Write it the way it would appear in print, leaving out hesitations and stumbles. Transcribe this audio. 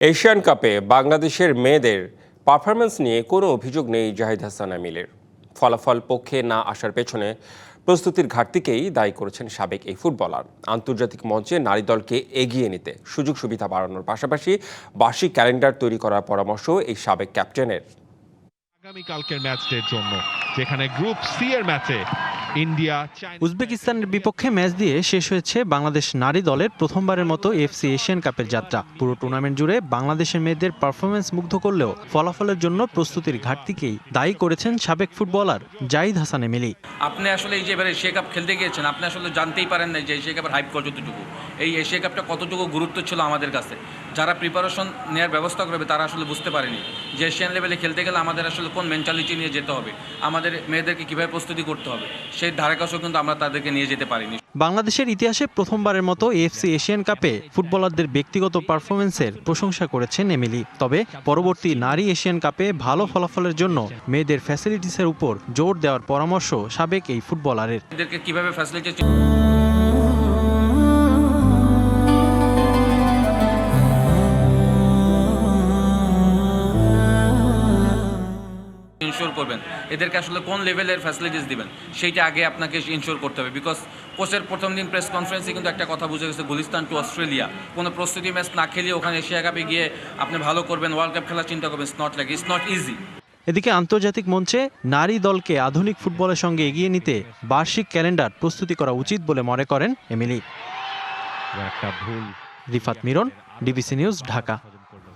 Asian কাপে বাংলাদেশের মেয়েদের পারফরম্যান্স নিয়ে কোনো অভিযোগ নেই জাহিদ হাসান আমিলের। ফলাফল পক্ষে না আসার পেছনে প্রস্তুতির ঘাটতিকেই দায়ী করেছেন সাবেক এই ফুটবলার। আন্তর্জাতিক মঞ্চে নারী দলকে এগিয়ে নিতে সুযোগ সুবিধা বাড়ানোর পাশাপাশি বার্ষিক ক্যালেন্ডার তৈরি করার পরামর্শ এই সাবেক ক্যাপ্টেনের। আগামীকালকের ম্যাচটির জন্য যেখানে গ্রুপ সি এর ম্যাচে ইন্ডিয়া উজবেকিস্তানের বিপক্ষে ম্যাচ দিয়ে শেষ হয়েছে বাংলাদেশ নারী দলের প্রথমবারের মতো এফসি এশিয়ান কাপের যাত্রা। পুরো টুর্নামেন্ট জুড়ে বাংলাদেশের মেয়েদের পারফরমেন্স মুগ্ধ করলেও ফলাফলের জন্য প্রস্তুতির ঘাটতিকেই দায়ী করেছেন সাবেক ফুটবলার জাহিদ হাসান এমিলি। আপনি আসলে এই যে এবারে এশিয়া কাপ খেলতে গিয়েছেন, আপনি আসলে জানতেই পারেন না যে এশিয়া কাপের হাইপ কতটুকু, এই এশিয়া কাপটা কতটুকু গুরুত্ব ছিল আমাদের কাছে। যারা প্রিপারেশন নেওয়ার ব্যবস্থা করবে তারা আসলে বুঝতে পারেনি যে এশিয়ান লেভেলে খেলতে গেলে আমাদের আসলে কোন মেন্টালিটি নিয়ে যেতে হবে, আমাদের মেয়েদেরকে কীভাবে প্রস্তুতি করতে হবে, সেই ধারাকাশও কিন্তু আমরা তাদেরকে নিয়ে যেতে পারিনি। বাংলাদেশের ইতিহাসে প্রথমবারের মতো এফসি এশিয়ান কাপে ফুটবলারদের ব্যক্তিগত পারফরমেন্সের প্রশংসা করেছেন এমিলি। তবে পরবর্তী নারী এশিয়ান কাপে ভালো ফলাফলের জন্য মেয়েদের ফ্যাসিলিটিসের উপর জোর দেওয়ার পরামর্শ সাবেক এই ফুটবলারের। এদেরকে কীভাবে ফ্যাসিলিটি ইনশোর করবেন, এদেরকে আসলে কোন লেভেলের ফ্যাসিলিটিস দিবেন সেইটা আগে আপনাকে ইনশোর করতে হবে। বিকজ কোচের প্রথম দিন প্রেস কনফারেন্সে কিন্তু একটা কথা বুঝে গেছে, গুলিস্তান টু অস্ট্রেলিয়া কোনো প্রস্তুতি ম্যাচ না খেলিয়ে ওখানে এশিয়া কাপে গিয়ে আপনি ভালো করবেন, ওয়ার্ল্ড কাপ খেলার চিন্তা করবেন, ইটস নট ইজি। এদিকে আন্তর্জাতিক মঞ্চে নারী দলকে আধুনিক ফুটবলের সঙ্গে এগিয়ে নিতে বার্ষিক ক্যালেন্ডার প্রস্তুতি করা উচিত বলে মনে করেন এমিলি। একটা ভুল। Rifat Miran, DBC news, Dhaka.